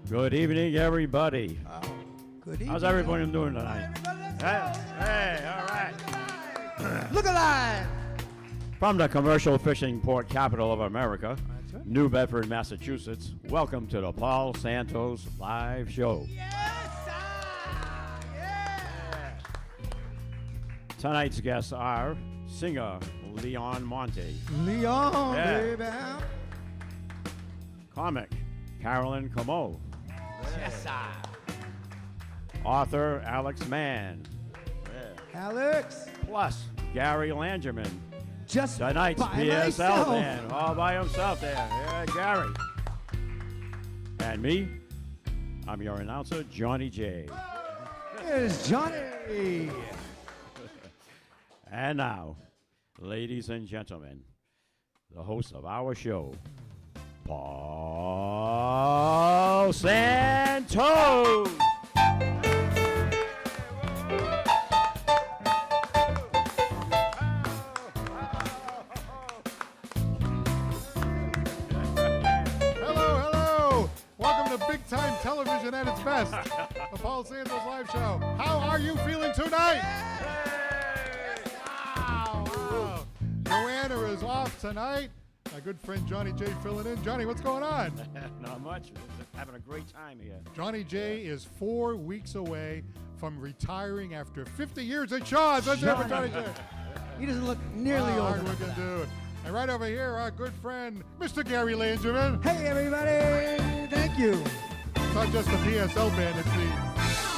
Good evening, everybody. Good evening. How's everybody doing tonight? Hey, all right. Look alive! From the commercial fishing port capital of America, New Bedford, Massachusetts, welcome to the Paul Santos Live Show. Yes, sir! Yeah! Tonight's guests are singer Leon Monte, Leon, Yeah. baby. comic Carolyn Comeau, Yes, sir. author Alex Mann, Alex. plus Gary Langerman, Just tonight's by PSL myself. man, all by himself there. Yeah, Gary. And me, I'm your announcer, Johnny J. Here's Johnny. And now, ladies and gentlemen, the host of our show, Paul Santos. Hello. Welcome to Big Time Television at its best. The Paul Santos Live Show. How are you feeling tonight? Wow. Joanna is off tonight. My good friend Johnny J filling in. Johnny, what's going on? Not much. Just having a great time here. Johnny J is 4 weeks away from retiring after 50 years at Shaw's. Let's hear it for Johnny J. He doesn't look nearly old. Hard-working dude. And right over here, our good friend, Mr. Gary Langerman. Hey, everybody. Thank you. It's not just the PSL band, it's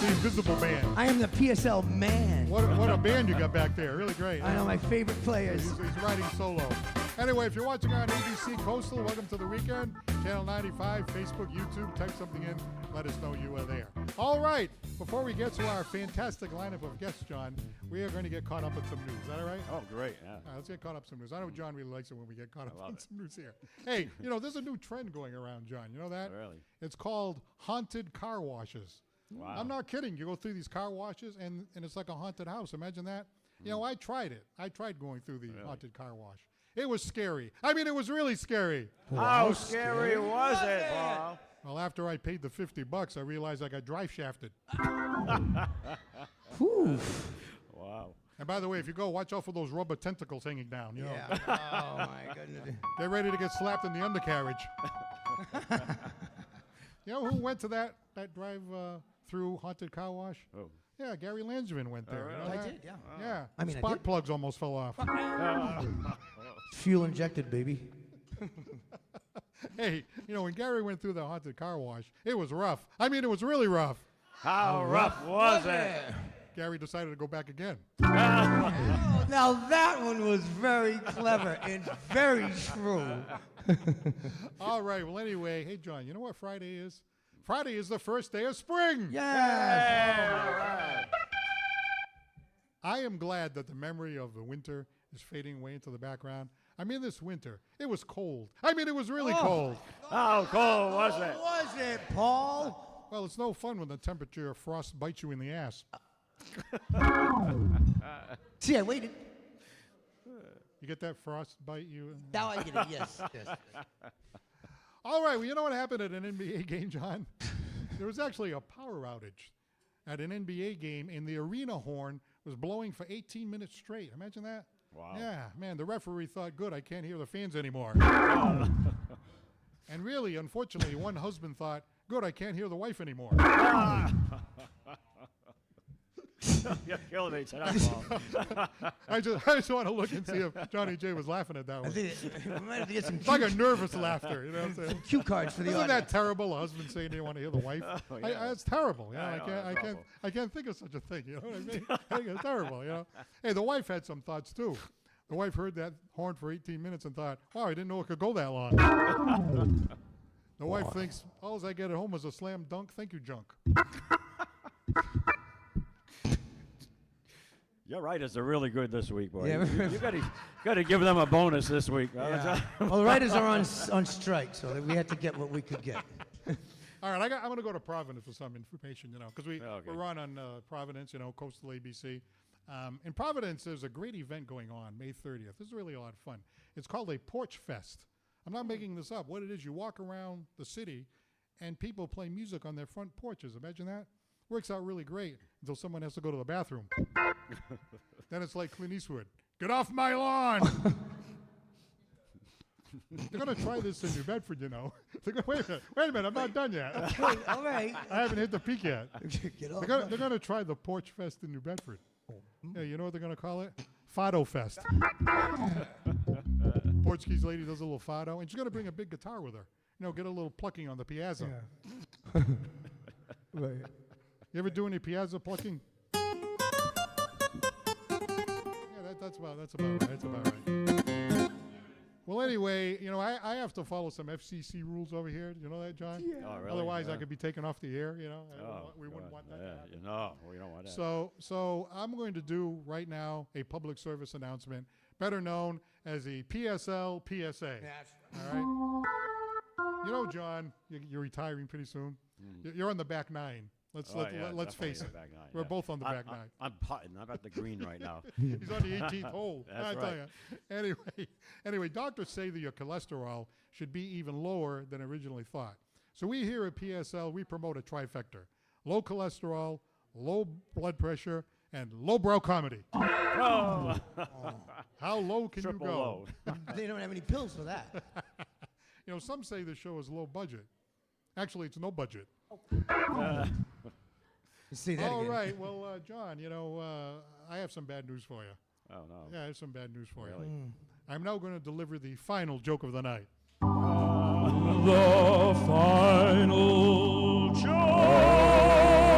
the Invisible Band. I am the PSL man. What a band you got back there. Really great. I know my favorite players. He's riding solo. Anyway, if you're watching on ABC Coastal, welcome to the weekend. Channel 95, Facebook, YouTube. Type something in. Let us know you are there. All right. Before we get to our fantastic lineup of guests, John, we are going to get caught up in some news. Is that all right? Oh, great. Yeah. All right, let's get caught up in some news. I know John really likes it when we get caught up love in it. some news here. Hey, there's a new trend going around, John. You know that? Really? It's called haunted car washes. Wow. I'm not kidding. You go through these car washes, and it's like a haunted house. Imagine that. I tried it. I tried going through the haunted car wash. It was scary. I mean, it was really scary. How scary was it, Paul? Well, after I paid the $50, I realized I got drive shafted. Whew. Wow. And by the way, if you go, watch out for those rubber tentacles hanging down. Yeah. Oh, my goodness. They're ready to get slapped in the undercarriage. You know who went to that drive-through haunted car wash? Oh. Yeah, Gary Langerman went there. really? You know I that? did, yeah. Yeah. I mean, I Spark did. plugs almost fell off. Fuel injected, baby. Hey, when Gary went through the haunted car wash, it was rough. I mean, it was really rough. How rough was it? Gary decided to go back again. Oh, now that one was very clever and very true. All right. Well, anyway, hey, John, you know what Friday is? Friday is the first day of spring. Yes. I am glad that the memory of the winter is fading away into the background. I mean, this winter, it was cold. I mean, it was really cold. How cold was it? Was it, Paul? Well, it's no fun when the temperature of frost bites you in the ass. See, I waited. You get that frost bite you? Now I get it. Yes. All right. Well, you know what happened at an NBA game, John? There was actually a power outage at an NBA game, and the arena horn was blowing for 18 minutes straight. Imagine that. Wow. Yeah, man, the referee thought, good, I can't hear the fans anymore. And really, unfortunately, one husband thought, good, I can't hear the wife anymore. You're killing me tonight, Paul. I just want to look and see if Johnny J was laughing at that I one. think we might have to get some It's like a nervous laughter, you know what I'm saying? cue cards for the Isn't audience. that terrible? A husband saying they want to hear the wife. yeah. It's terrible. You know? I know, that's awful. I can't think of such a thing. You know what I mean? I think it's terrible. You know. Hey, the wife had some thoughts too. The wife heard that horn for 18 minutes and thought, "Wow, I didn't know it could go that long." The wife thinks, "All I get at home is a slam dunk. Thank you, junk." Your writers are really good this week, boy. Yeah, You got to give them a bonus this week. Yeah. Well, the writers are on strike, so that we had to get what we could get. All right, I'm going to go to Providence for some information, because Okay. we're on Providence, Coastal ABC. In Providence, there's a great event going on May 30th. This is really a lot of fun. It's called a Porch Fest. I'm not making this up. What it is, you walk around the city, and people play music on their front porches. Imagine that. Works out really great until someone has to go to the bathroom. Then it's like Clint Eastwood. Get off my lawn! They're going to try this in New Bedford, you know. They're gonna, wait a minute, I'm not done yet. Okay, all right. I haven't hit the peak yet. Get off They're going to try the Porch Fest in New Bedford. Yeah, you know what they're going to call it? Fado Fest. Portuguese lady does a little fado, and she's going to bring a big guitar with her. You know, get a little plucking on the piazza. Yeah. Right. You ever do any piazza plucking? Yeah, that's about right. That's about right. Well, anyway, you know, I have to follow some FCC rules over here. You know that, John? Yeah. Oh, really? Otherwise, Yeah. I could be taken off the air. You know, we God. wouldn't want that. to Yeah, happen. you know, we don't want that. So I'm going to do right now a public service announcement, better known as the PSL PSA. All right. You know, John, you're retiring pretty soon. You're on the back nine. Let's face it. Back nine, We're yeah. both on the back nine. I'm putting. I'm at the green right now. He's on the 18th hole. That's I tell right. you. Anyway, doctors say that your cholesterol should be even lower than originally thought. So we here at PSL, we promote a trifecta: low cholesterol, low blood pressure, and lowbrow comedy. Oh. How low can Triple you go? low. They don't have any pills for that. You know, some say the show is low budget. Actually, it's no budget. You see that All again. right. Well, John, you know, I have some bad news for you. Oh no. Yeah, I have some bad news for Really? you. I'm now going to deliver the final joke of the night. The final joke.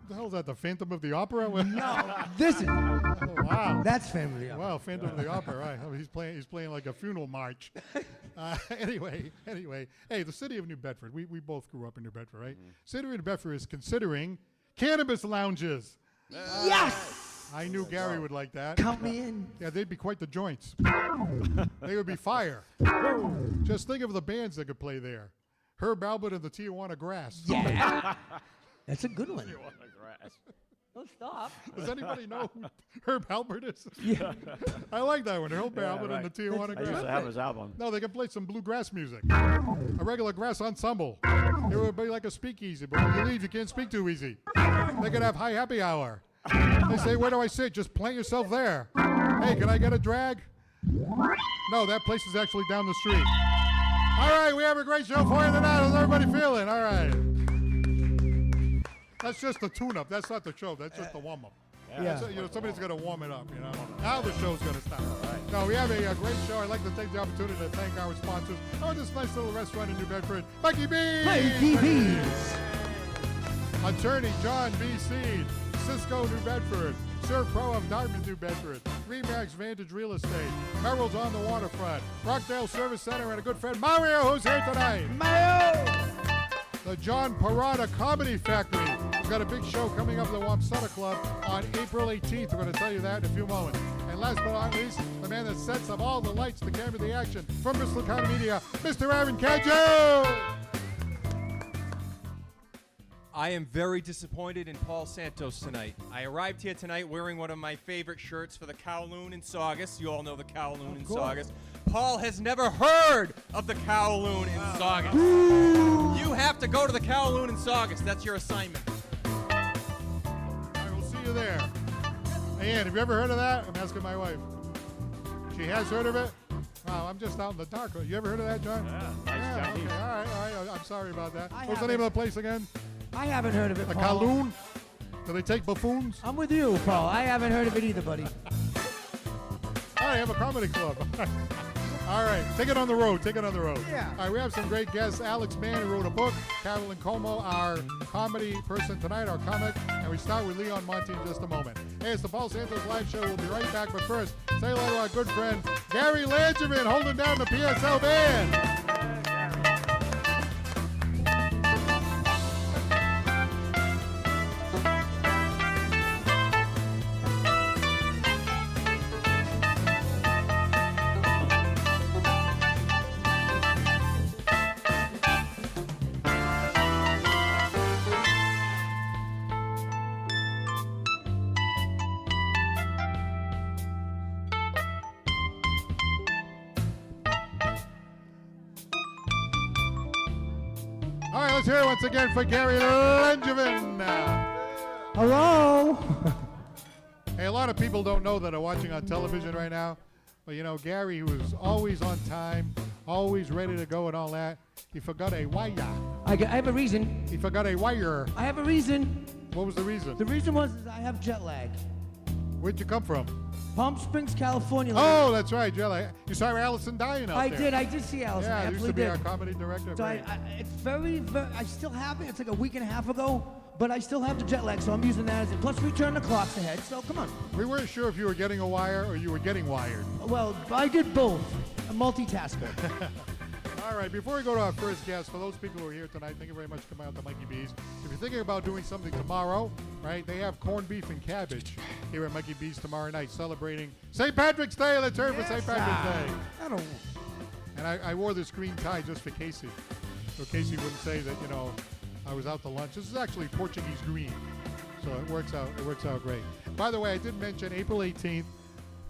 The hell is that? The Phantom of the Opera? No, this is. Oh, wow. That's family. Wow, Phantom of the Opera, right? I mean, he's playing like a funeral march. Anyway, hey, the city of New Bedford. We both grew up in New Bedford, right? City of New Bedford is considering cannabis lounges. Yes! I knew Gary would like that. Count me in. Yeah, they'd be quite the joints. They would be fire. Just think of the bands that could play there. Herb Albert and the Tijuana Grass. Yeah. That's a good one. You want the grass. Don't stop. Does anybody know who Herb Albert is? Yeah. I like that one. Herb Albert right. and the Tijuana I used Grass. to have his album. No, they can play some bluegrass music. A regular grass ensemble. It would be like a speakeasy, but when you leave, you can't speak too easy. They could have high happy hour. They say, where do I sit? Just plant yourself there. Hey, can I get a drag? No, that place is actually down the street. All right, we have a great show for you tonight. How's everybody feeling? All right. That's just the tune-up. That's not the show. That's just the warm-up. Yeah. So, you know, somebody's going to warm it up, you know. Now the show's going to start. No, we have a great show. I'd like to take the opportunity to thank our sponsors. Oh, this nice little restaurant in New Bedford, Mikey B's. Mikey B's. Attorney John B. Seed, Cisco, New Bedford. Surf Pro of Dartmouth, New Bedford. Remax Vantage Real Estate. Merrill's on the waterfront. Rockdale Service Center, and a good friend, Mario, who's here tonight. Mayo. The John Parada Comedy Factory. We've got a big show coming up at the Wamsutta Club on April 18th. We're going to tell you that in a few moments. And last but not least, the man that sets up all the lights, the camera, the action, from Bristol County Media, Mr. Aaron Cadjo. I am very disappointed in Paul Santos tonight. I arrived here tonight wearing one of my favorite shirts for the Kowloon in Saugus. You all know the Kowloon in Saugus. Paul has never heard of the Kowloon in Saugus. You have to go to the Kowloon in Saugus. That's your assignment. I will see you there. Hey, Ann, have you ever heard of that? I'm asking my wife. She has heard of it? Wow, I'm just out in the dark. You ever heard of that, John? Yeah, nice Okay. Chinese. All right. I'm sorry about that. I What's the name of the place again? I haven't heard of it, The Paul. Kowloon? Do they take buffoons? I'm with you, Paul. I haven't heard of it either, buddy. All right, have a comedy club. All right, take it on the road. Yeah. All right, we have some great guests. Alex Mann, who wrote a book. Carolyn, Comeau, our comedy person tonight, our comic. And we start with Leon Monte in just a moment. Hey, it's the Paul Santos Live Show. We'll be right back. But first, say hello to our good friend, Gary Langerman, holding down the PSL band. All right, let's hear it once again for Gary Langevin. Hello. Hey, a lot of people don't know that are watching on television right now. But, you know, Gary, who was always on time, always ready to go and all that, he forgot a wire. I have a reason. He forgot a wire. I have a reason. What was the reason? The reason was I have jet lag. Where'd you come from? Palm Springs, California. Oh, that's right, Jelly. You saw Allison dying out there. I did see Allison. Yeah, I used to absolutely be our did. comedy director. So Right. it's very, I still have it. It's like a week and a half ago, but I still have the jet lag, so I'm using that as it. Plus, we turn the clocks ahead, so come on. We weren't sure if you were getting a wire or you were getting wired. Well, I did both. A multitasker. All right, before we go to our first guest, for those people who are here tonight, thank you very much for coming out to Mikey B's. If you're thinking about doing something tomorrow, right, they have corned beef and cabbage here at Mikey B's tomorrow night, celebrating St. Patrick's Day. Let's hear it for St. Patrick's Day. I don't. And I wore this green tie just for Casey, so Casey wouldn't say that, you know, I was out to lunch. This is actually Portuguese green, so it works out great. By the way, I did mention April 18th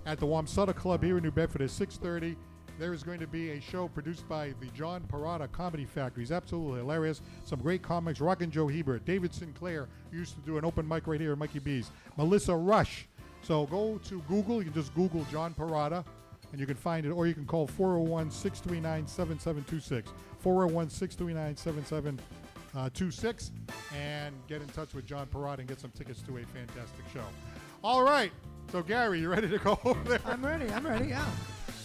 at the Wamsutta Club here in New Bedford at 6:30. There is going to be a show produced by the John Parada Comedy Factory. He's absolutely hilarious. Some great comics. Rockin' Joe Hebert, David Sinclair, who used to do an open mic right here at Mikey B's. Melissa Rush. So go to Google. You can just Google John Parada, and you can find it. Or you can call 401-639-7726. 401-639-7726. And get in touch with John Parada and get some tickets to a fantastic show. All right. So, Gary, you ready to go over there? I'm ready, yeah.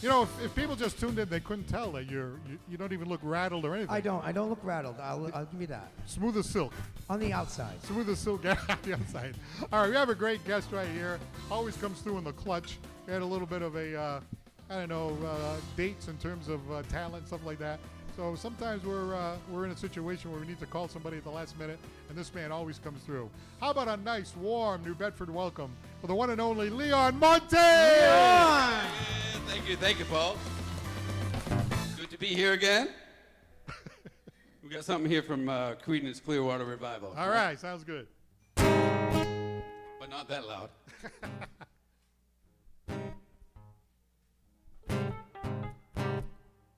You know, if people just tuned in, they couldn't tell that you don't even look rattled or anything. I don't look rattled. I'll give you that. Smooth as silk. On the outside. Smooth as silk on the outside. All right, we have a great guest right here. Always comes through in the clutch. We had a little bit of a, dates in terms of talent, stuff like that. So sometimes we're in a situation where we need to call somebody at the last minute, and this man always comes through. How about a nice, warm New Bedford welcome for the one and only Leon Monte? Leon! Thank you, Paul. Good to be here again. We got something here from Creedence Clearwater Revival. All right, sounds good. But not that loud.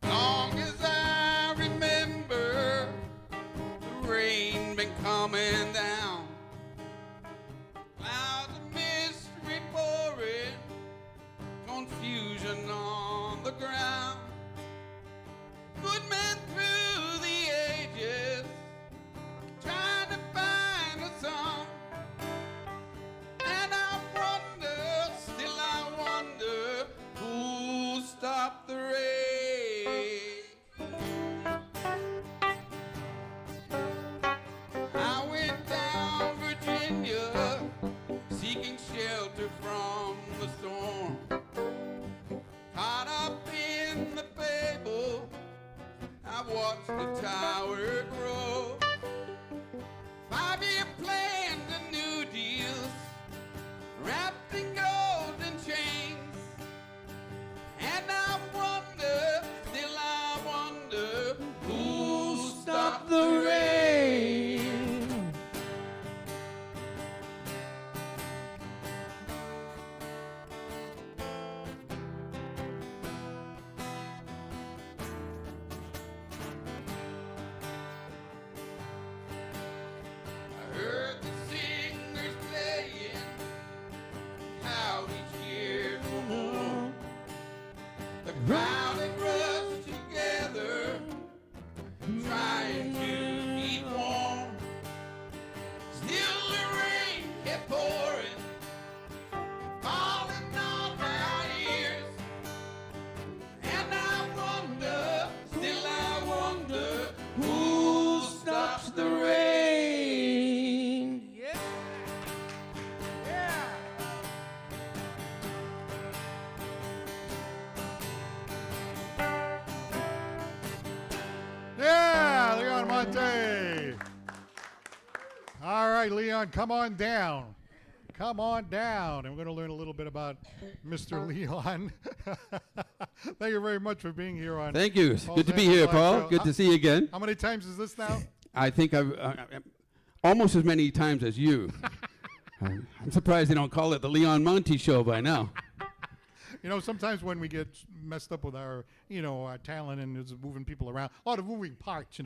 Long as I remember, the rain been coming down. Clouds of mystery pouring, confusion on the ground. Good men through the ages, trying to find a song. And I wonder, still I wonder, who stopped the rain? I went down Virginia, seeking shelter from the storm. Caught up in the fable, I watched the tower grow. 5-year plans and new deals, wrapped in golden chains. And I wonder, still I wonder, who stopped the rain? I heard the singers playing, how each year no more. The crowd had rushed together, trying to keep warm. Still the rain kept pouring, falling on my ears. And I wonder, still I wonder, who stops the rain? Yeah. Yeah. Yeah, Leon Monte. All right, Leon, come on down. Come on down. And we're going to learn a little bit about Mr. Leon. Thank you very much for being here on. Thank you. Paul Good to be Santos here, Live Paul. Show. Good to see you again. How many times is this now? I think I've almost as many times as you. I'm surprised they don't call it the Leon Monte Show by now. You know, sometimes when we get messed up with our, our talent and it's moving people around, a lot of moving parts,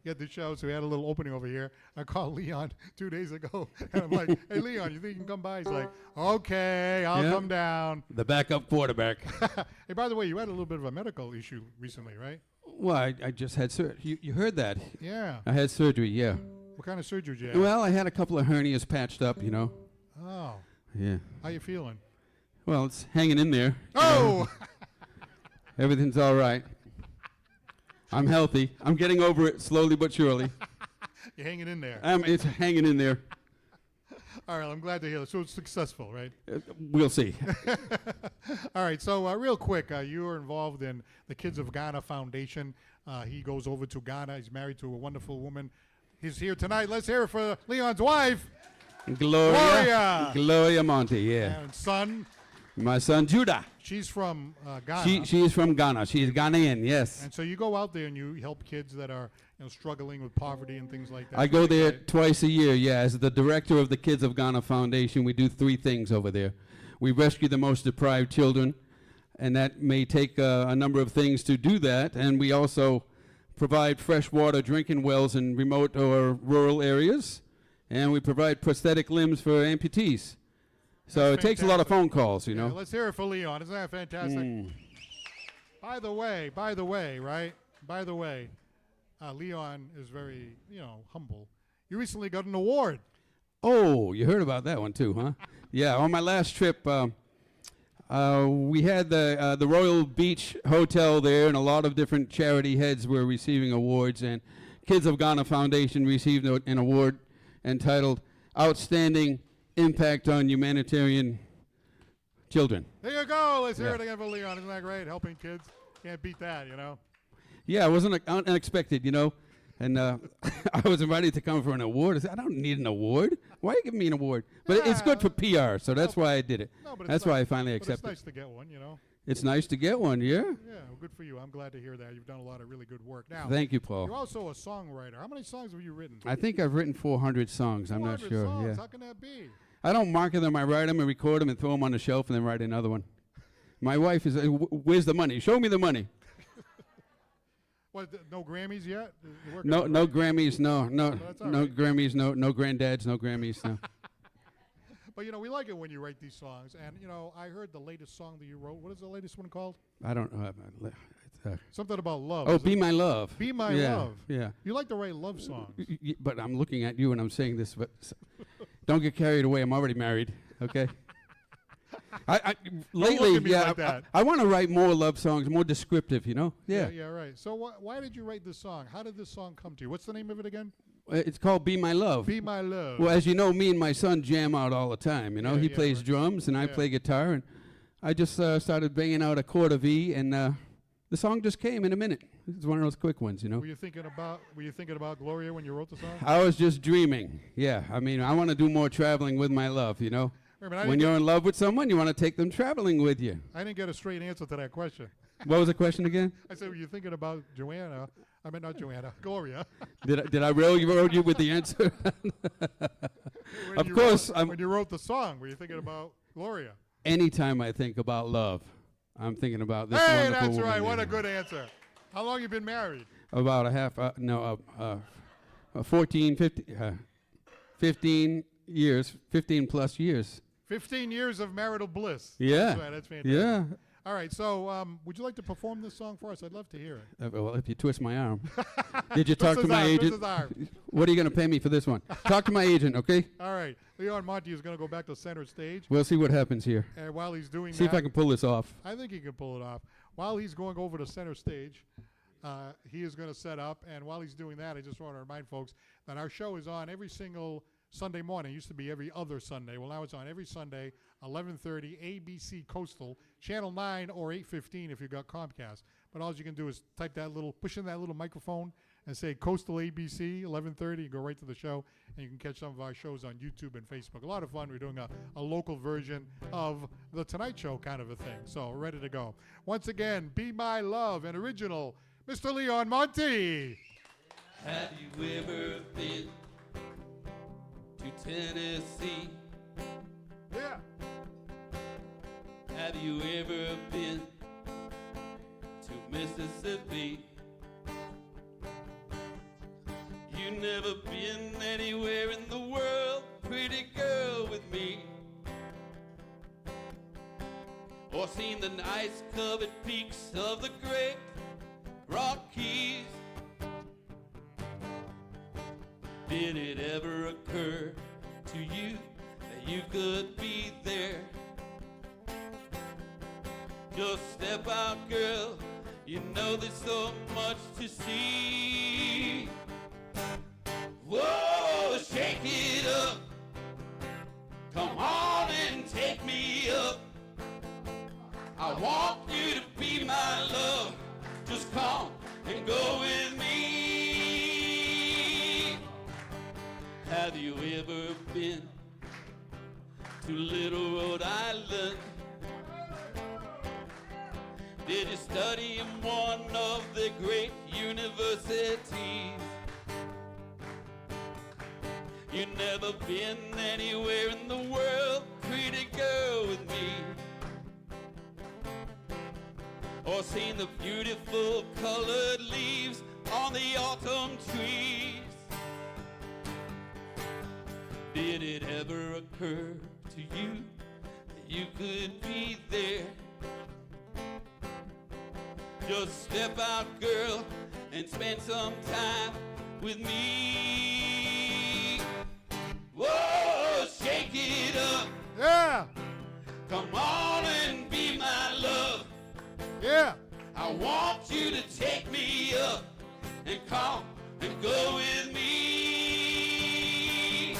get the show. So we had a little opening over here. I called Leon 2 days ago, and I'm like, hey, Leon, you think you can come by? He's like, okay, I'll come down. The backup quarterback. Hey, by the way, you had a little bit of a medical issue recently, right? Well, I just had surgery. You heard that? Yeah. I had surgery, yeah. What kind of surgery did you have? Well, I had a couple of hernias patched up, Oh. Yeah. How you feeling? Well, it's hanging in there. Oh! Everything's all right. I'm healthy. I'm getting over it slowly but surely. You're hanging in there. It's hanging in there. All right, I'm glad to hear that. So it's successful, right? We'll see. All right, so real quick, you are involved in the Kids of Ghana Foundation. He goes over to Ghana. He's married to a wonderful woman. He's here tonight. Let's hear it for Leon's wife. Gloria Monte, yeah. And son. My son, Judah. She's from Ghana. She is from Ghana. She's Ghanaian, yes. And so you go out there and you help kids that are struggling with poverty and things like that. I go there twice a year, yeah. As the director of the Kids of Ghana Foundation, we do 3 things over there. We rescue the most deprived children, and that may take a number of things to do that. And we also provide fresh water drinking wells in remote or rural areas. And we provide prosthetic limbs for amputees. So it takes a lot of phone calls, Yeah, let's hear it for Leon. Isn't that fantastic? By the way, right? By the way, Leon is very, humble. You recently got an award. Oh, you heard about that one too, huh? Yeah, on my last trip, we had the Royal Beach Hotel there, and a lot of different charity heads were receiving awards, and Kids of Ghana Foundation received an award entitled Outstanding Impact on Humanitarian Children. There you go. Let's hear it again for Leon. Isn't that great? Helping kids. Can't beat that, Yeah, it wasn't unexpected, And I was invited to come for an award. I said, I don't need an award. Why are you giving me an award? But it's good for PR, so that's why I did it. No, but that's why I finally accepted it. It's nice to get one, It's nice to get one, yeah? Yeah, well, good for you. I'm glad to hear that. You've done a lot of really good work. Now, thank you, Paul. You're also a songwriter. How many songs have you written? I think I've written 400 songs. I'm not sure. Songs. Yeah. How can that be? I don't market them. I write them and record them and throw them on the shelf and then write another one. My wife is, where's the money? Show me the money. What, no Grammys yet? No Grammys, no right. Grammys, no granddads, no Grammys, no. But, we like it when you write these songs. And, I heard the latest song that you wrote. What is the latest one called? I don't know. Something about love. Oh, Be My Love. Be My Love. Yeah. You like to write love songs. But I'm looking at you and I'm saying this, but don't get carried away. I'm already married, okay? Lately, I want to write more love songs, more descriptive, Yeah. Yeah, right. So why did you write this song? How did this song come to you? What's the name of it again? It's called Be My Love. Be My Love. Well, as you know, me and my son jam out all the time, He plays drums and I play guitar, and I just started banging out a chord of E, and the song just came in a minute. It's one of those quick ones, Were you thinking about Gloria when you wrote the song? I was just dreaming. Yeah, I want to do more traveling with my love, When you're in love with someone, you want to take them traveling with you. I didn't get a straight answer to that question. What was the question again? I said, were you thinking about Joanna? I meant not Joanna, Gloria. Did I railroad you with the answer? Of course. When you wrote the song, were you thinking about Gloria? Anytime I think about love, I'm thinking about this Hey, wonderful that's woman. right. What a good answer. How long you been married? About 15 years, 15 plus years. 15 years of marital bliss. Yeah. That's right. That's fantastic. Yeah. All right. So, would you like to perform this song for us? I'd love to hear it. Well, if you twist my arm. Did you talk to my Twist agent? his arm. What are you going to pay me for this one? Talk to my agent, okay? All right. Leon Monte is going to go back to center stage. We'll see what happens here. And while he's doing See if I can pull this off. I think he can pull it off. While he's going over to center stage, he is going to set up. And while he's doing that, I just want to remind folks that our show is on every single Sunday morning. It used to be every other Sunday. Well, now it's on every Sunday, 11:30, ABC Coastal, Channel 9 or 815 if you've got Comcast. But all you can do is push in that little microphone and say Coastal ABC, 11:30, and go right to the show. And you can catch some of our shows on YouTube and Facebook. A lot of fun. We're doing a local version of The Tonight Show kind of a thing. So we're ready to go. Once again, Be My Love, an original, Mr. Leon Monte. Have you ever been to Tennessee? Yeah. Have you ever been to Mississippi? You never been anywhere in the world, pretty girl, with me? Or seen the ice-covered peaks of the great Rockies? Did it ever occur to you that you could be there? Just step out, girl, you know there's so much to see. Whoa, shake it up, come on and take me up. I want you to be my love, just come and go with me. Have you ever been to Little Rhode Island? Did you study in one of the great universities? You never been anywhere in the world, pretty girl, with me? Or seen the beautiful colored leaves on the autumn trees? Did it ever occur to you that you could be there? Just step out, girl, and spend some time with me. Whoa, shake it up. Yeah. Come on and be my love. Yeah. I want you to take me up and come and go with me.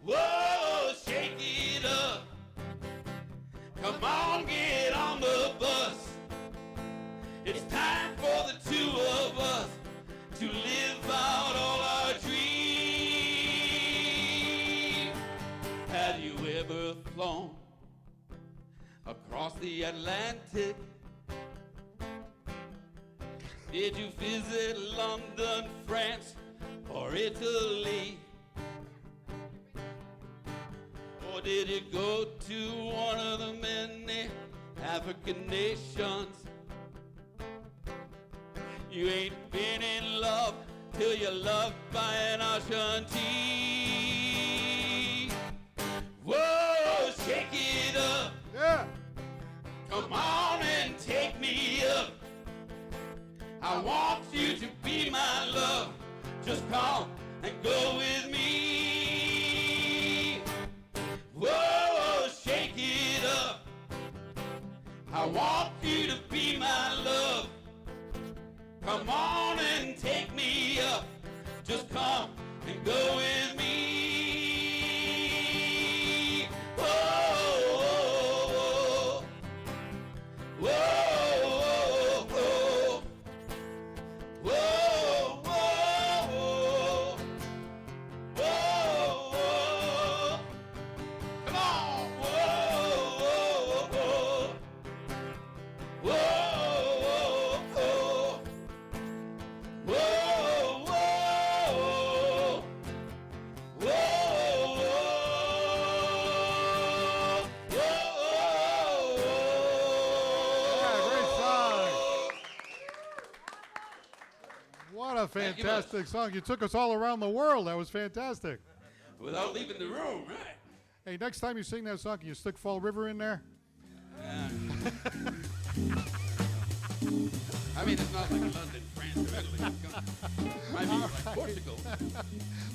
Whoa, shake it up. Come on, get on the bus. It's time for the two of us to live out all our dreams. Have you ever flown across the Atlantic? Did you visit London, France, or Italy? Or did you go to one of the many African nations? You ain't been in love till you're loved by an Ashanti. Whoa, shake it up. Yeah. Come on and take me up. I want you to be my love. Just come and go with me. Whoa, shake it up. I want you to be my love. Come on and take me up. Just come and go with me. Whoa, whoa, whoa, whoa, whoa, whoa, whoa, whoa. Come on. Whoa, whoa, whoa, whoa, whoa. Whoa, whoa, whoa, Yeah, great song. What a fantastic song. You took us all around the world. That was fantastic. Without leaving the room, right? Hey, next time you sing that song, can you stick Fall River in there? I mean, it's not like London, France, or Italy. Might be like Portugal.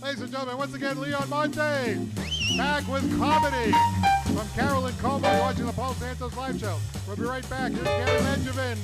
Ladies and gentlemen, once again, Leon Monte, back with comedy from Carolyn, Comeau. You're watching the Paul Santos Live Show. We'll be right back. Here's Gary Benjamin.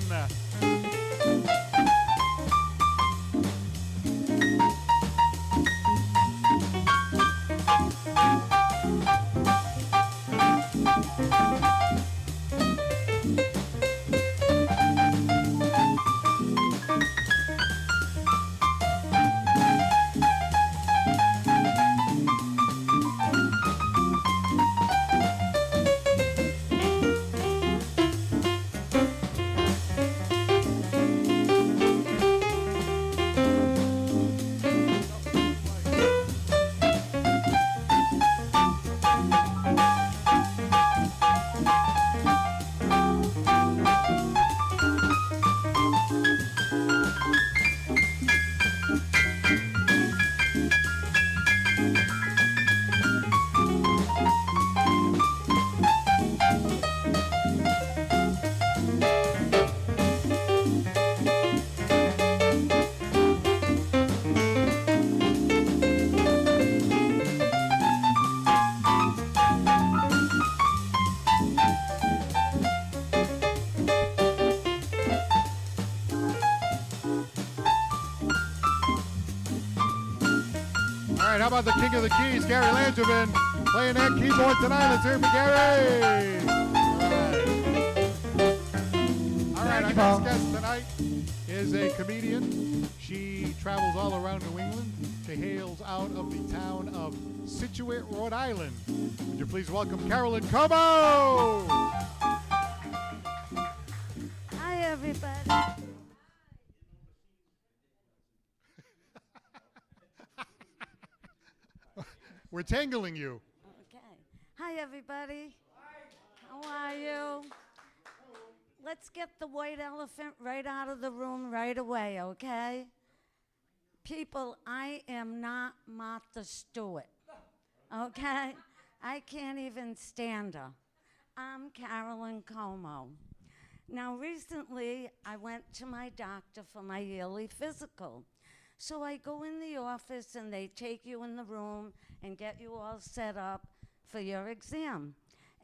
how about the king of the keys, Gary Langevin, playing that keyboard tonight. Let's hear it for Gary. All right, our next guest tonight is a comedian. She travels all around New England. She hails out of the town of Situate, Rhode Island. Would you please welcome Carolyn Comeau? Hi, everybody. We're tangling you. Okay. Hi, everybody. How are you? Let's get the white elephant right out of the room right away, okay? People, I am not Martha Stewart, okay? I can't even stand her. I'm Carolyn Comeau. Now, recently, I went to my doctor for my yearly physical. So I go in the office and they take you in the room and get you all set up for your exam.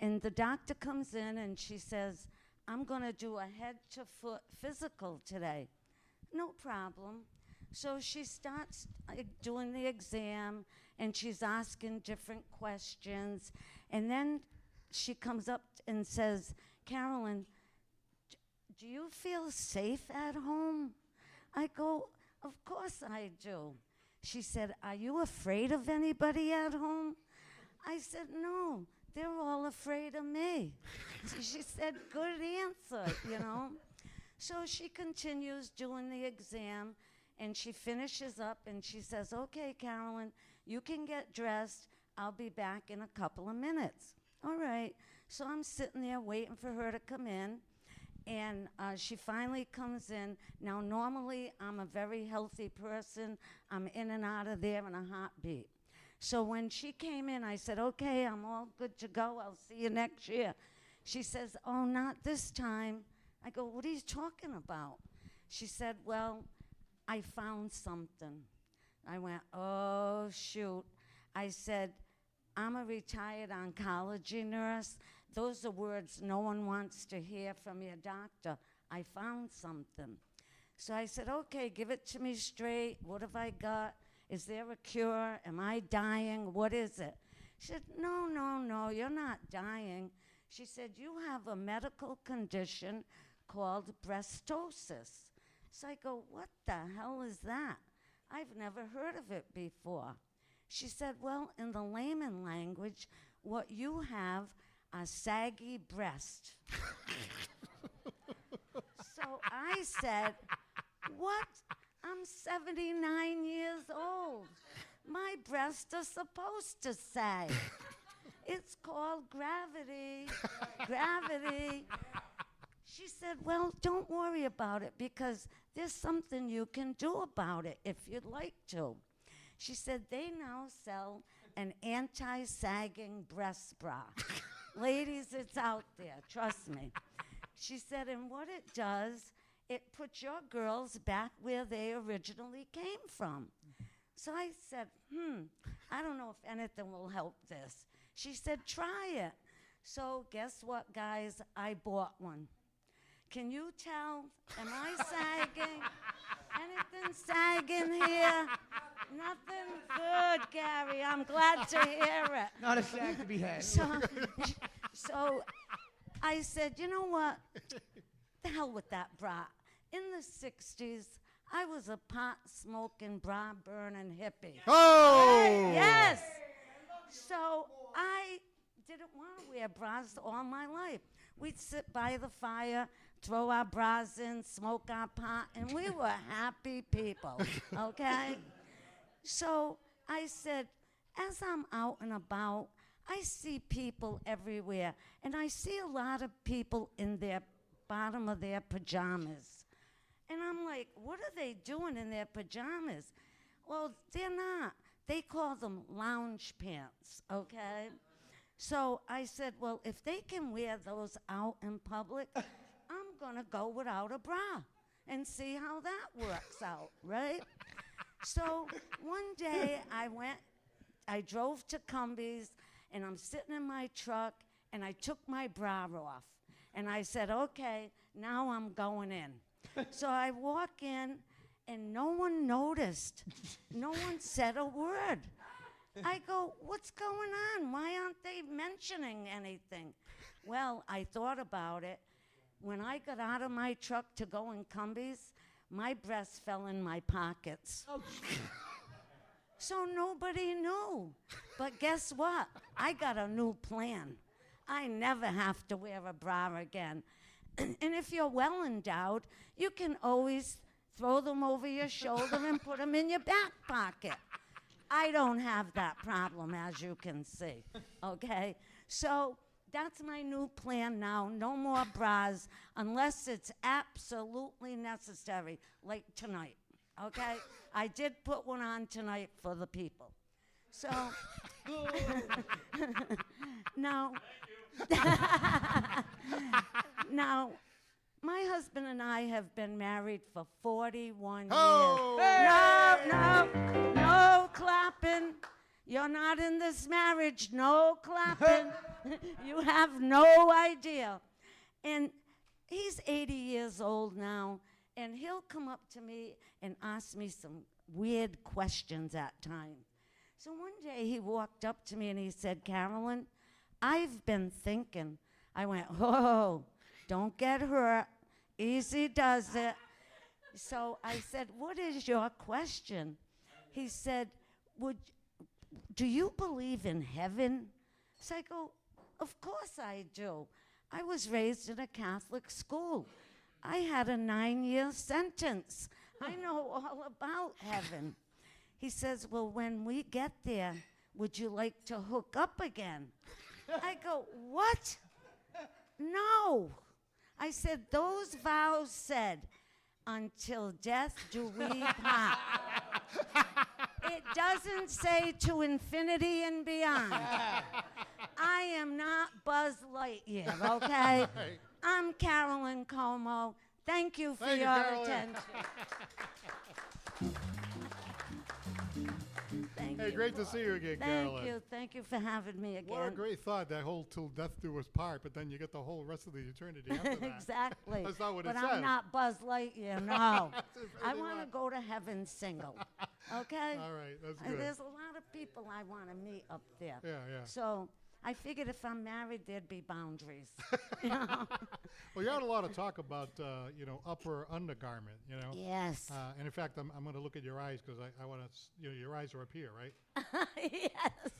And the doctor comes in and she says, I'm gonna do a head to foot physical today. No problem. So she starts doing the exam and she's asking different questions. And then she comes up and says, Carolyn, do you feel safe at home? I go, of course I do. She said, are you afraid of anybody at home? I said, no, they're all afraid of me. She said, good answer, you know. So she continues doing the exam, and she finishes up, and she says, okay, Carolyn, you can get dressed. I'll be back in a couple of minutes. All right. So I'm sitting there waiting for her to come in. And she finally comes in. Now, normally, I'm a very healthy person. I'm in and out of there in a heartbeat. So when she came in, I said, okay, I'm all good to go. I'll see you next year. She says, oh, not this time. I go, what are you talking about? She said, well, I found something. I went, oh, shoot. I said, I'm a retired oncology nurse. Those are words no one wants to hear from your doctor. I found something. So I said, okay, give it to me straight. What have I got? Is there a cure? Am I dying? What is it? She said, no, you're not dying. She said, you have a medical condition called breastosis. So I go, what the hell is that? I've never heard of it before. She said, well, in the layman language, what you have a saggy breast. So I said, what? I'm 79 years old. My breasts are supposed to sag. It's called gravity. Gravity. She said, well, don't worry about it because there's something you can do about it if you'd like to. She said, they now sell an anti-sagging breast bra. Ladies, it's out there, trust me. She said, and what it does, it puts your girls back where they originally came from. So I said, I don't know if anything will help this. She said, try it. So guess what, guys? I bought one. Can you tell? Am I sagging? Anything sagging here? Nothing good, Gary. I'm glad to hear it. Not a sag to be had. So I said, you know what? The hell with that bra. In the 60s, I was a pot-smoking, bra-burning hippie. Oh! Yes. So I didn't want to wear bras all my life. We'd sit by the fire, throw our bras in, smoke our pot, and we were happy people, okay? So I said, as I'm out and about, I see people everywhere, and I see a lot of people in their bottom of their pajamas. And I'm like, what are they doing in their pajamas? Well, they're not. They call them lounge pants, okay? So I said, well, if they can wear those out in public, I'm gonna go without a bra and see how that works out, right? So one day I drove to Cumbies, and I'm sitting in my truck, and I took my bra off. And I said, okay, now I'm going in. So I walk in, and no one noticed. No one said a word. I go, what's going on? Why aren't they mentioning anything? Well, I thought about it. When I got out of my truck to go in Cumbies, my breasts fell in my pockets. So nobody knew. But guess what? I got a new plan. I never have to wear a bra again. And if you're well endowed, you can always throw them over your shoulder and put them in your back pocket. I don't have that problem, as you can see, okay? So that's my new plan now. No more bras unless it's absolutely necessary, like tonight, okay? I did put one on tonight for the people. So, now, now, my husband and I have been married for 41 years. No clapping. You're not in this marriage. No clapping. You have no idea. And he's 80 years old now, and he'll come up to me and ask me some weird questions at times. So one day he walked up to me and he said, Carolyn, I've been thinking. I went, oh, don't get hurt. Easy does it. So I said, what is your question? He said, do you believe in heaven? So I go, of course I do. I was raised in a Catholic school. I had a 9-year sentence. I know all about heaven. He says, well, when we get there, would you like to hook up again? I go, what? No. I said, those vows said, until death do we part. It doesn't say to infinity and beyond. I am not Buzz Lightyear, okay? I'm Carolyn Comeau. Thank you for your attention. Hey, great to see you again, Carolyn. Thank you for having me again. What a great thought, that whole till death do us part, but then you get the whole rest of the eternity after that. Exactly. That's not what but it says. I'm not Buzz Lightyear, no. I want to go to heaven single, okay? All right, that's good. There's a lot of people I want to meet up there. Yeah, yeah. So I figured if I'm married, there'd be boundaries. You know? Well, you had a lot of talk about, upper undergarment, Yes. And in fact, I'm going to look at your eyes because I want to, your eyes are up here, right? Yes.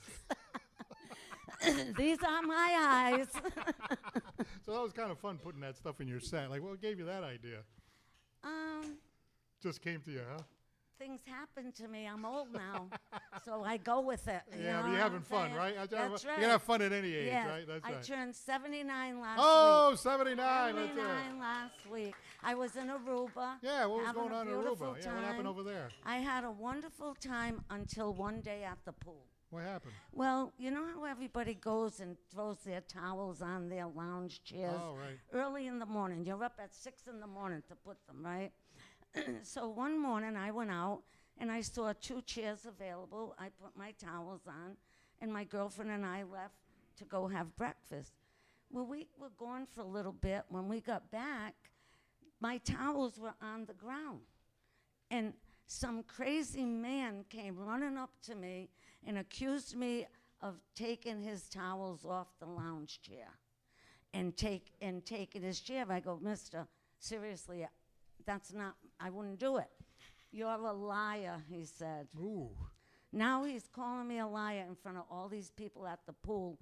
These are my eyes. So that was kind of fun putting that stuff in your set. Like, what gave you that idea? Just came to you, huh? Things happen to me. I'm old now, so I go with it. Yeah, but you're having fun, right? That's right. You can have fun at any age, Yes. right? That's I right. turned 79 last Oh, week. 79. That's 79 it. last week. I was in Aruba. Yeah, what was having going a on in beautiful Aruba? Yeah, what happened time. over there? I had a wonderful time until one day at the pool. What happened? Well, you know how everybody goes and throws their towels on their lounge chairs Oh, right. early in the morning. You're up at 6 in the morning to put them, right? So one morning I went out and I saw 2 chairs available. I put my towels on, and my girlfriend and I left to go have breakfast. Well, we were gone for a little bit. When we got back, my towels were on the ground. And some crazy man came running up to me and accused me of taking his towels off the lounge chair and taking his chair. I go, mister, seriously, that's not, I wouldn't do it. You're a liar, he said. Ooh. Now he's calling me a liar in front of all these people at the pool.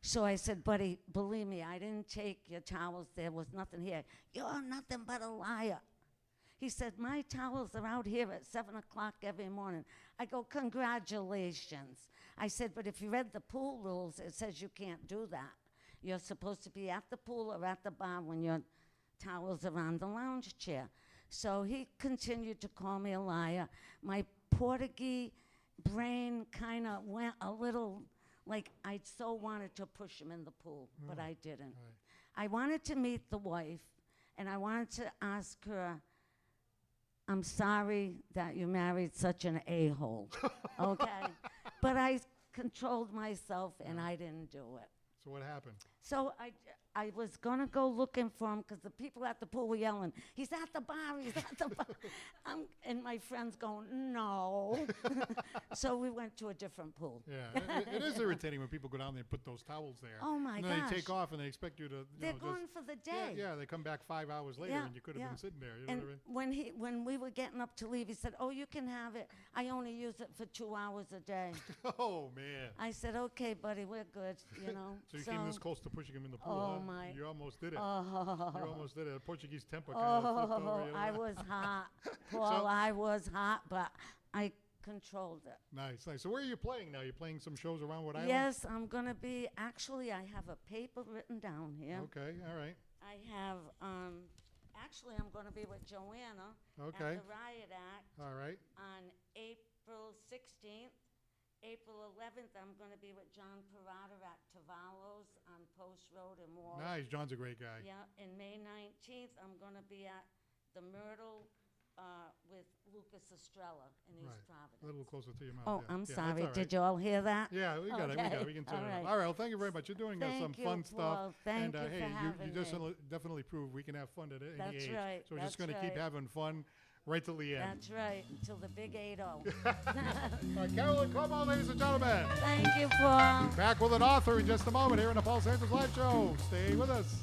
So I said, buddy, believe me, I didn't take your towels. There was nothing here. You're nothing but a liar. He said, my towels are out here at 7 o'clock every morning. I go, congratulations. I said, but if you read the pool rules, it says you can't do that. You're supposed to be at the pool or at the bar when your towels are on the lounge chair. So he continued to call me a liar. My Portuguese brain kind of went a little, like I so wanted to push him in the pool, but I didn't. Right. I wanted to meet the wife, and I wanted to ask her, I'm sorry that you married such an a-hole, okay? But I controlled myself, and I didn't do it. So what happened? So I was going to go looking for him because the people at the pool were yelling, he's at the bar, he's at the bar. And my friend's going, no. So we went to a different pool. Yeah, it is irritating when people go down there and put those towels there. Oh, my and then gosh. they take off and they expect you to, They're just, gone for the day. Yeah, they come back 5 hours later Yeah, and you could have been sitting there. You know And what I mean? when we were getting up to leave, he said, oh, you can have it. I only use it for 2 hours a day. Oh, man. I said, okay, buddy, we're good, you know. So you came this close to pushing him in the pool, Oh, huh? my. You almost did it. Oh, You almost did it. The Portuguese temper kind of flipped over. You know? I was hot, Paul. I was hot, but I controlled it. Nice, nice. So where are you playing now? You playing some shows around Rhode Island? Yes, I'm going to be, actually, I have a paper written down here. Okay, all right. I have, actually, I'm going to be with Joanna Okay. at the Riot Act All right. on April 16th. April 11th, I'm going to be with John Parada at Tavallo's on Post Road in Warwick. Nice. John's a great guy. Yeah, and May 19th, I'm going to be at the Myrtle with Lucas Estrella in East Right. Providence. A little closer to your mouth. Oh, yeah. I'm Yeah, that's sorry. all right. Did you all hear that? Yeah, we got it. We got it. Okay. We can turn All it right. on. All right. Well, thank you very much. You're doing Thank some you, fun stuff. Paul. Thank and you hey, for you having just me. definitely prove we can have fun at any That's age. right, So we're just that's going to keep right. having fun right till the end. That's right, until the big 8-0. All right, Carolyn, Comeau, ladies and gentlemen. Thank you, Paul. Back with an author in just a moment here in the Paul Santos Live Show. Stay with us.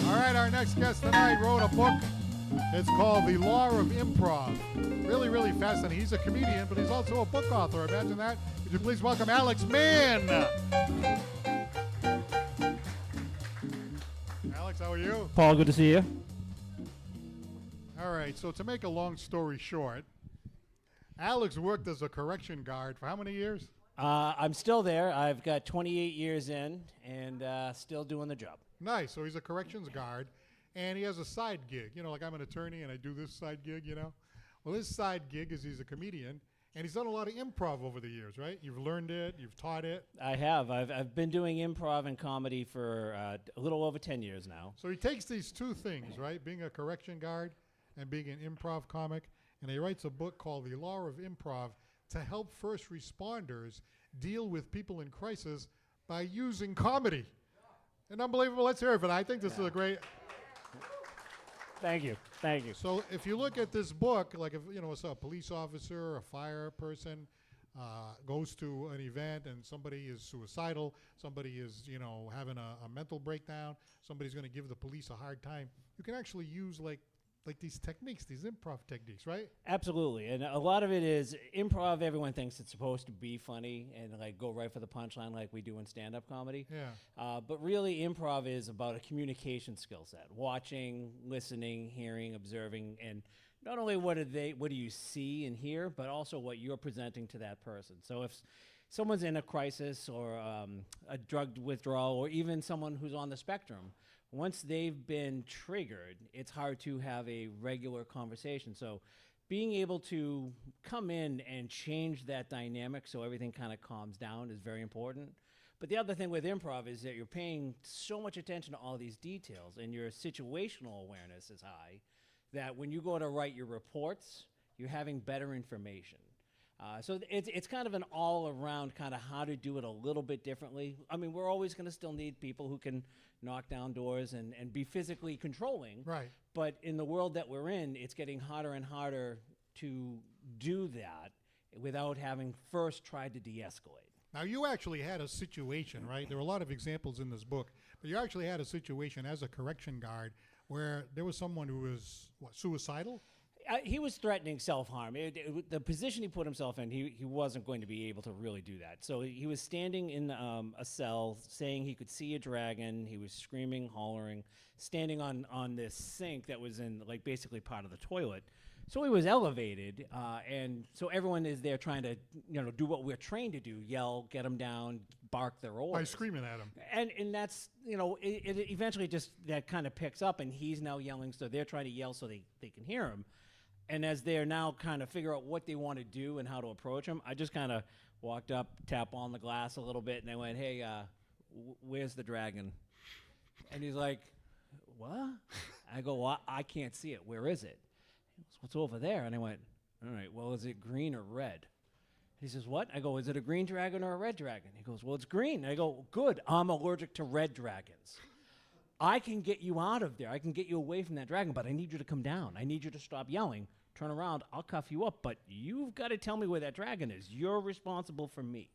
All right, our next guest tonight wrote a book. It's called The Law of Improv. Really, really fascinating. He's a comedian, but he's also a book author. Imagine that. Would you please welcome Alex Mann? Alex, how are you? Paul, good to see you. All right, so to make a long story short, Alex worked as a correction guard for how many years? I'm still there. I've got 28 years in and still doing the job. Nice. So he's a corrections guard, and he has a side gig. You know, like I'm an attorney and I do this side gig, you know. Well, his side gig is he's a comedian, and he's done a lot of improv over the years, right? You've learned it, you've taught it. I have. I've been doing improv and comedy for a little over 10 years now. So he takes these two things, right? Being a correction guard and being an improv comic, and he writes a book called The Law of Improv to help first responders deal with people in crisis by using comedy. And unbelievable. Let's hear it. But I think this is a great. Thank you. Thank you. So if you look at this book, like if you know, a police officer, a fire person goes to an event and somebody is suicidal, somebody is having a mental breakdown, somebody's going to give the police a hard time. You can actually use like these techniques, these improv techniques, right? Absolutely. And a lot of it is improv. Everyone thinks it's supposed to be funny and like go right for the punchline like we do in stand-up comedy. Yeah. But really, improv is about a communication skill set: watching, listening, hearing, observing, and not only what do you see and hear, but also what you're presenting to that person. So if someone's in a crisis or a drug withdrawal, or even someone who's on the spectrum, once they've been triggered, it's hard to have a regular conversation. So being able to come in and change that dynamic so everything kind of calms down is very important. But the other thing with improv is that you're paying so much attention to all these details, and your situational awareness is high, that when you go to write your reports, you're having better information. So it's kind of an all-around kind of how to do it a little bit differently. I mean, we're always going to still need people who can knock down doors and be physically controlling. Right. But in the world that we're in, it's getting harder and harder to do that without having first tried to de-escalate. Now, you actually had a situation, right? There are a lot of examples in this book, but you actually had a situation as a correction guard where there was someone who was, suicidal? He was threatening self-harm. The position he put himself in, he wasn't going to be able to really do that. So he was standing in a cell saying he could see a dragon. He was screaming, hollering, standing on this sink that was in like basically part of the toilet. So he was elevated, and so everyone is there trying to do what we're trained to do: yell, get him down, bark their orders. By screaming at him. And that's, it eventually just that kind of picks up, and he's now yelling, so they're trying to yell so they can hear him. And as they're now kind of figure out what they want to do and how to approach him, I just kind of walked up, tap on the glass a little bit, and I went, hey, Where's the dragon? And he's like, what? I go, well, I can't see it. Where is it? He goes, what's over there? And I went, all right, well, is it green or red? He says, what? I go, is it a green dragon or a red dragon? He goes, well, it's green. I go, good. I'm allergic to red dragons. I can get you out of there. I can get you away from that dragon, but I need you to come down. I need you to stop yelling. Turn around. I'll cuff you up, but you've got to tell me where that dragon is. You're responsible for me.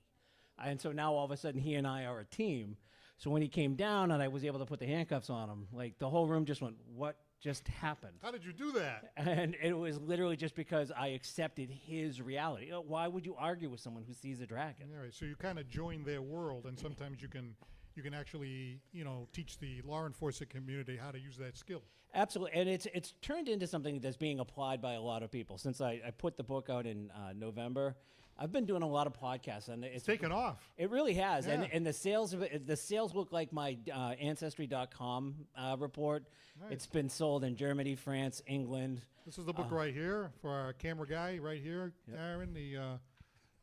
And so now all of a sudden he and I are a team. So when he came down and I was able to put the handcuffs on him, like the whole room just went, what just happened? How did you do that? And it was literally just because I accepted his reality. Why would you argue with someone who sees a dragon? All right, so you kind of join their world, and sometimes you can actually, teach the law enforcement community how to use that skill. Absolutely, and it's turned into something that's being applied by a lot of people. Since I put the book out in November, I've been doing a lot of podcasts, and it's taken off. It really has, Yeah. and the sales look like my Ancestry.com report. Nice. It's been sold in Germany, France, England. This is the book right here for our camera guy right here, Aaron, the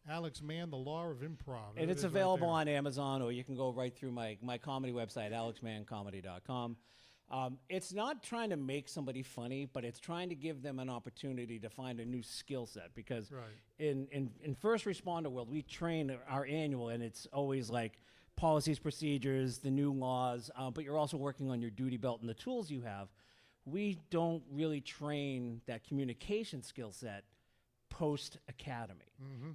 Alex Mann, The Law of Improv. And It it's is right available there. on Amazon, or you can go right through my comedy website, alexmanncomedy.com. It's not trying to make somebody funny, but it's trying to give them an opportunity to find a new skill set. Because Right. in first responder world, we train our annual, and it's always like policies, procedures, the new laws, but you're also working on your duty belt and the tools you have. We don't really train that communication skill set post academy.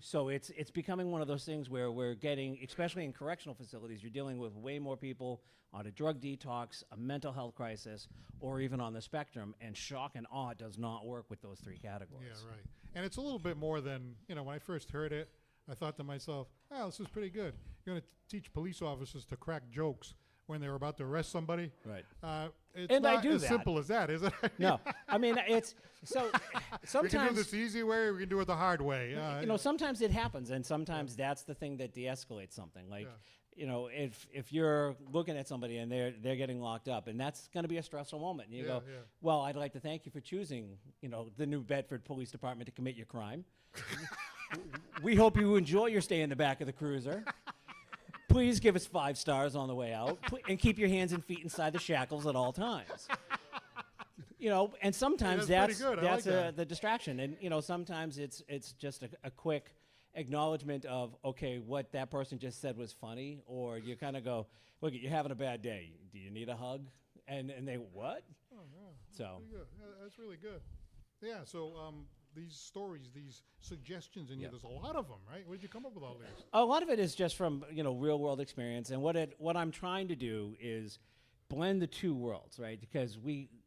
So it's becoming one of those things where we're getting, especially in correctional facilities, you're dealing with way more people on a drug detox, a mental health crisis, or even on the spectrum, and shock and awe does not work with those three categories. Yeah, right. And it's a little bit more than, when I first heard it, I thought to myself, oh, this is pretty good. You're going to teach police officers to crack jokes when they're about to arrest somebody. Right. It's And I not do as that. simple as that, is it? No, I mean, it's so We sometimes can do this the easy way, or we can do it the hard way. sometimes it happens, and sometimes that's the thing that de-escalates something. Like, if you're looking at somebody and they're getting locked up, and that's going to be a stressful moment, and you go, well, I'd like to thank you for choosing, the New Bedford Police Department to commit your crime. We hope you enjoy your stay in the back of the cruiser. Please give us 5 stars on the way out, and keep your hands and feet inside the shackles at all times. And sometimes that's pretty good. I like that. the distraction, and sometimes it's just a quick acknowledgement of, okay, what that person just said was funny, or you kind of go, look, you're having a bad day. Do you need a hug? And they, what? Oh, yeah. So Pretty good. Yeah, that's really good. Yeah, so these stories, these suggestions in here, there's a lot of them, right? Where did you come up with all these? a lot of it is just from real world experience, and what I'm trying to do is blend the two worlds, right? Because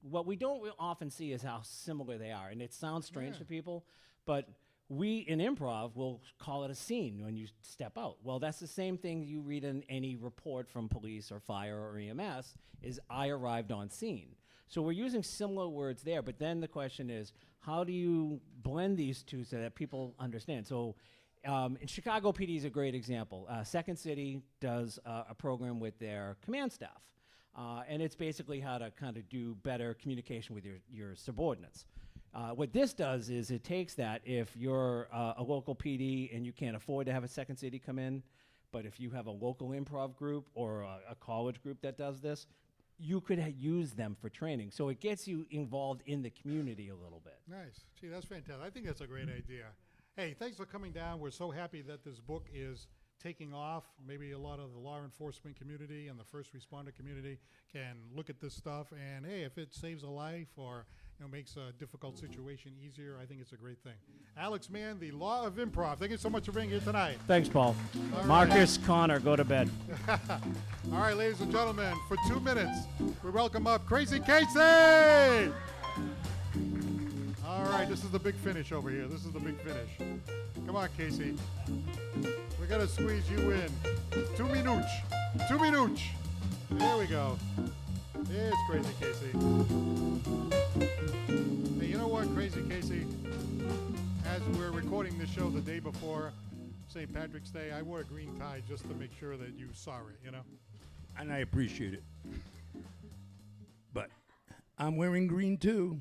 what we don't often see is how similar they are, and it sounds strange to people, but we in improv will call it a scene when you step out. Well, that's the same thing you read in any report from police or fire or EMS is I arrived on scene. So we're using similar words there, but then the question is, how do you blend these two so that people understand? So in Chicago, PD is a great example. Second City does a program with their command staff, and it's basically how to kind of do better communication with your subordinates. What this does is it takes that if you're a local PD and you can't afford to have a Second City come in, but if you have a local improv group or a college group that does this, you could use them for training. So it gets you involved in the community a little bit. Nice. Gee, that's fantastic. I think that's a great idea. Hey, thanks for coming down. We're so happy that this book is taking off. Maybe a lot of the law enforcement community and the first responder community can look at this stuff, and hey, if it saves a life or makes a difficult situation easier, I think it's a great thing. Alex Mann, The Law of Improv. Thank you so much for being here tonight. Thanks, Paul. All Marcus, Connor, go to bed. All right, ladies and gentlemen, for 2 minutes, we welcome up Crazy Casey! All right, this is the big finish over here. This is the big finish. Come on, Casey. We got to squeeze you in. 2 minutes. 2 minutes. There we go. There's Crazy Casey. Hey, you know what, Crazy Casey? As we're recording this show the day before St. Patrick's Day, I wore a green tie just to make sure that you saw it, And I appreciate it. But I'm wearing green too.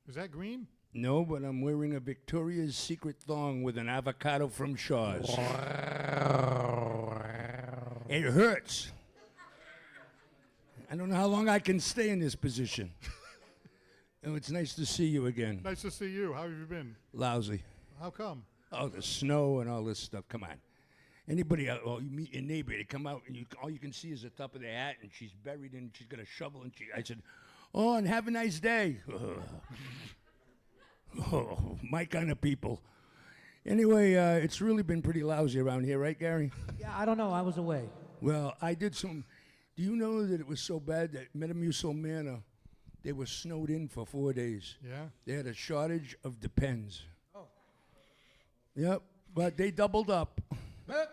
Is that green? No, but I'm wearing a Victoria's Secret thong with an avocado from Shaw's. It hurts. I don't know how long I can stay in this position. Oh, it's nice to see you again. Nice to see you. How have you been? Lousy. How come? Oh, the snow and all this stuff. Come on. Anybody out, well, you meet your neighbor, they come out, and all you can see is the top of their hat, and she's buried in, she's got a shovel, and I said, oh, and have a nice day. Oh, my kind of people. Anyway, it's really been pretty lousy around here, right, Gary? Yeah, I don't know. I was away. Well, I did some. Do you know that it was so bad that Metamucil Manor, they were snowed in for 4 days? Yeah. They had a shortage of Depends. Oh. Yep, but they doubled up. Yeah.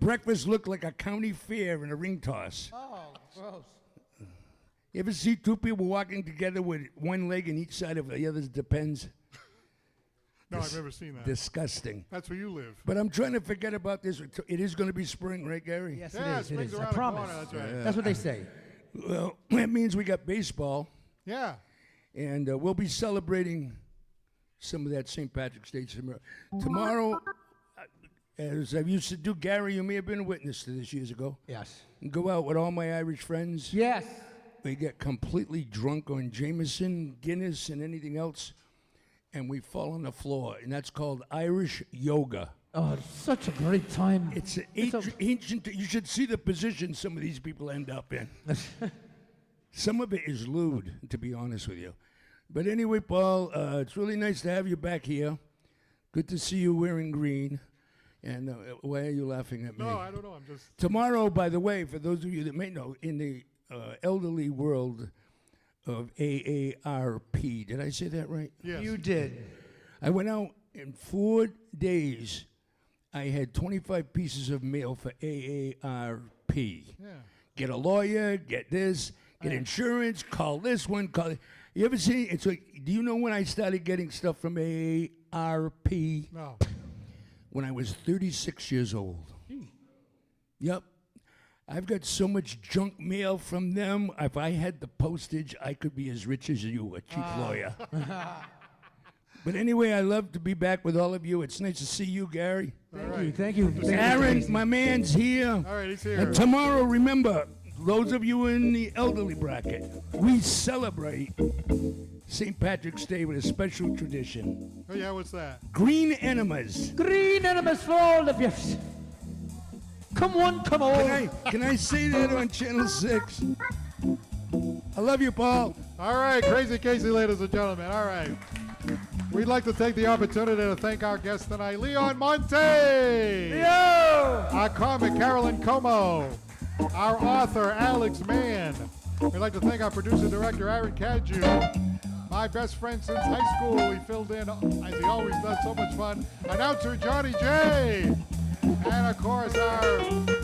Breakfast looked like a county fair and a ring toss. Oh, gross. You ever see two people walking together with one leg in each side of the other's Depends? No, I've never seen that. Disgusting. That's where you live. But I'm trying to forget about this. It is going to be spring, right, Gary? Yes, Yeah, it is. It spring's is. I around the promise. corner, that's right. That's what they say. Well, that means we got baseball, Yeah. and we'll be celebrating some of that St. Patrick's Day tomorrow. As I used to do, Gary, you may have been a witness to this years ago. Yes. Go out with all my Irish friends. Yes. We get completely drunk on Jameson, Guinness, and anything else, and we fall on the floor, and that's called Irish yoga. Oh, it's such a great time. It's ancient. You should see the position some of these people end up in. Some of it is lewd, to be honest with you. But anyway, Paul, it's really nice to have you back here. Good to see you wearing green. And why are you laughing at me? No, I don't know. I'm just. Tomorrow, by the way, for those of you that may know, in the elderly world of AARP, did I say that right? Yes. You did. I went out in 4 days. I had 25 pieces of mail for AARP. Yeah. Get a lawyer, get this, get insurance, call this one, call. You ever see? It's like, do you know when I started getting stuff from AARP? No. When I was 36 years old. Yep. I've got so much junk mail from them. If I had the postage, I could be as rich as you, a cheap lawyer. But anyway, I love to be back with all of you. It's nice to see you, Gary. Thank you. Aaron, my man's here. All right, he's here. And tomorrow, remember, those of you in the elderly bracket, we celebrate St. Patrick's Day with a special tradition. Oh, yeah, what's that? Green enemas. Green enemas for all of you. Come on, come on. Can I say that on Channel 6? I love you, Paul. All right, Crazy Casey, ladies and gentlemen. All right. We'd like to take the opportunity to thank our guest tonight, Leon Monte. Yo! Our comic, Carolyn Comeau. Our author, Alex Mann. We'd like to thank our producer-director, Aaron Cadju. My best friend since high school. He filled in, as he always does, so much fun. Announcer, Johnny J. And, of course, our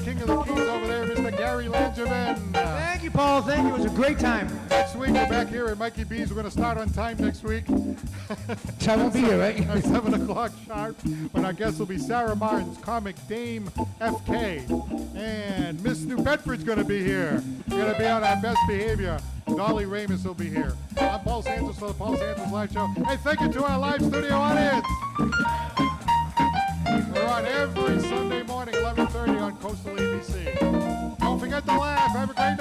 king of the keys over there, Mr. Gary Langevin. Thank you, Paul. Thank you. It was a great time. Next week, we're back here at Mikey B's. We're going to start on time next week. I won't be here, right? At 7 o'clock sharp. When our guest will be Sarah Martin's comic Dame FK. And Miss New Bedford's going to be here. We're going to be on our best behavior. Dolly Ramus will be here. I'm Paul Santos for the Paul Santos Live Show. Hey, thank you to our live studio audience. We're on every Sunday morning, 11:30 on Coastal ABC. Don't forget to laugh. Have a great night.